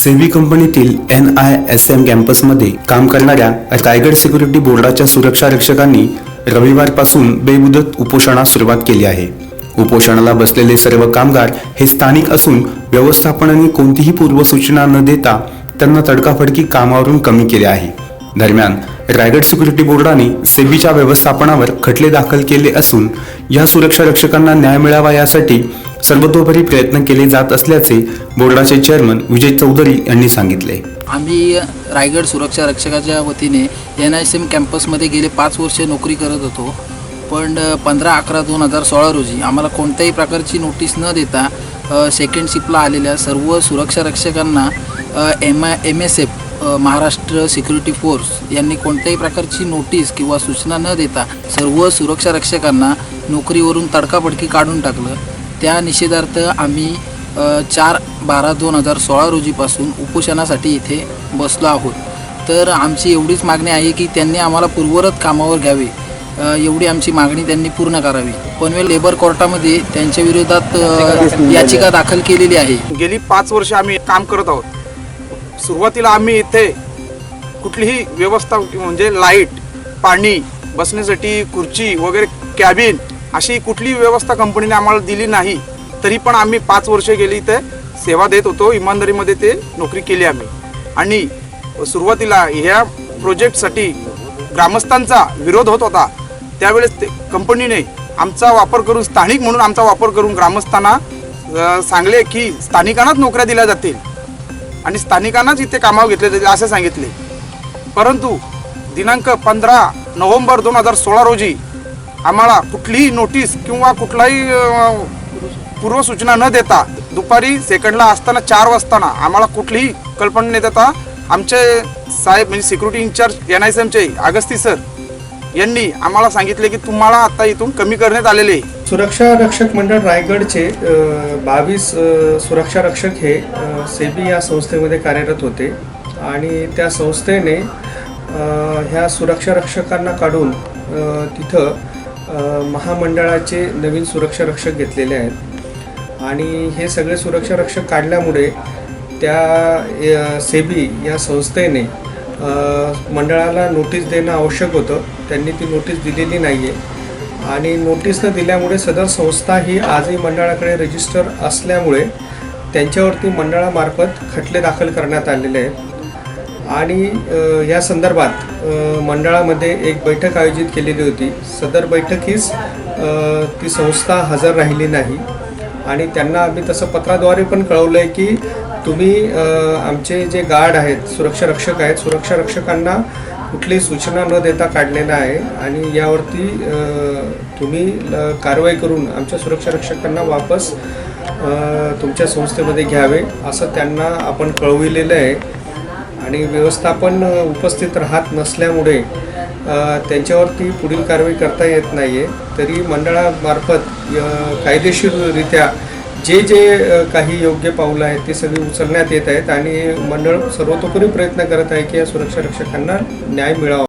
SEBI कंपनीतील NISM कॅम्पसमध्ये काम करणाऱ्या रायगड सिक्युरिटी बोर्डाच्या सुरक्षा रक्षकांनी रविवारपासून बेमुदत उपोषणास सुरुवात केली आहे। उपोषणाला बसलेले सर्व कामगार हे स्थानिक असून व्यवस्थापनाने कोणतीही पूर्वसूचना न देता त्यांना तडकाफडकी कामावरून कमी केले आहे। दरम्यान रायगड सिक्युरिटी बोर्डाने सेबीच्या व्यवस्थापनावर खटले दाखल केले असून या सुरक्षा रक्षकांना न्याय मिळावा यासाठी सर्वतोपरी प्रयत्न केले जात असल्याचे बोर्डाचे चेअरमन विजय चौधरी यांनी सांगितले। आम्ही रायगड सुरक्षा रक्षकाच्या वतीने NISM कॅम्पसमध्ये गेले 5 वर्ष नोकरी करत होतो, पण 15/11/2016 रोजी आम्हाला कोणत्याही प्रकारची नोटीस न देता सेकंड शिफ्टला आलेल्या सर्व सुरक्षा रक्षकांना MSF महाराष्ट्र सिक्युरिटी फोर्स यांनी कोणत्याही प्रकारची नोटीस किंवा सूचना न देता सर्व सुरक्षा रक्षकांना नोकरीवरून तडकाफडकी काढून टाकलं। त्या निषेधार्थ आम्ही 4/12/2016 रोजीपासून उपोषणासाठी इथे बसलो आहोत। तर आमची एवढीच मागणी आहे की त्यांनी आम्हाला पूर्ववत कामावर घ्यावे, एवढी आमची मागणी त्यांनी पूर्ण करावी। पनवेल लेबर कोर्टामध्ये त्यांच्या विरोधात याचिका दाखल केलेली आहे। गेली 5 वर्ष आम्ही काम करत आहोत। सुरुवातीला आम्ही इथे कुठलीही व्यवस्था म्हणजे लाईट, पाणी, बसण्यासाठी खुर्ची वगैरे, कॅबिन अशी कुठलीही व्यवस्था कंपनीने आम्हाला दिली नाही। तरी पण आम्ही 5 वर्ष गेली इथे सेवा देत होतो, इमानदारीमध्ये ते नोकरी केली आम्ही। आणि सुरुवातीला ह्या प्रोजेक्टसाठी ग्रामस्थांचा विरोध होत होता, त्यावेळेस कंपनीने आमचा वापर करून, स्थानिक म्हणून आमचा वापर करून ग्रामस्थांना सांगले की स्थानिकांनाच नोकऱ्या दिल्या जातील आणि स्थानिकांनाच इथे कामावर घेतले जातील असे सांगितले। परंतु दिनांक 15 नोव्हेंबर 2016 रोजी आम्हाला कुठलीही नोटीस किंवा कुठलाही पूर्वसूचना न देता दुपारी सेकंडला असताना 4 वाजताना आम्हाला कुठलीही कल्पना न देता आमचे साहेब म्हणजे सिक्युरिटी इंचार्ज NISMचे अगस्ती सर यांनी आम्हाला सांगितले की तुम्हाला आता इथून कमी करण्यात आलेले आहे। सुरक्षा रक्षक मंडळ रायगडचे 22 सुरक्षा रक्षक हे सेबी या संस्थेमध्ये कार्यरत होते आणि त्या संस्थेने ह्या सुरक्षा रक्षकांना काढून तिथं महामंडळाचे नवीन सुरक्षा रक्षक घेतलेले आहेत आणि हे सगळे सुरक्षा रक्षक काढल्यामुळे त्या सेबी या संस्थेने मंडळाला नोटीस देणं आवश्यक होतं। त्यांनी ती नोटीस दिलेली नाही आहे आणि नोटीस न दिल्यामुळे सदर संस्था ही आजही मंडळाकडे रजिस्टर असल्यामुळे त्यांच्यावरती मंडळामार्फत खटले दाखल करण्यात आलेले आहेत आणि या संदर्भात मंडळामध्ये एक बैठक आयोजित केलेली होती। सदर बैठकीस ती संस्था हजर राहिली नाही आणि त्यांना आम्ही तसं पत्राद्वारे पण कळवलं आहे की तुम्ही आमचे जे गार्ड आहेत, सुरक्षा रक्षक आहेत, सुरक्षा रक्षकांना कुठलीही सूचना न देता काढलेलं आहे आणि यावरती तुम्ही कारवाई करून आमच्या सुरक्षा रक्षकांना वापस तुमच्या संस्थेमध्ये घ्यावे असं त्यांना आपण कळविलेलं आहे। आणि व्यवस्थापन उपस्थित राहत नसल्यामुळे त्यांच्यावरती पुढील कारवाई करता येत नाही आहे। तरी मंडळामार्फत कायदेशीररित्या जे काही योग्य पावलं आहेत ते सगळी उचलण्यात येत आहेत आणि मंडळ सर्वतोपरी प्रयत्न करत आहे की या सुरक्षा रक्षकांना न्याय मिळावा।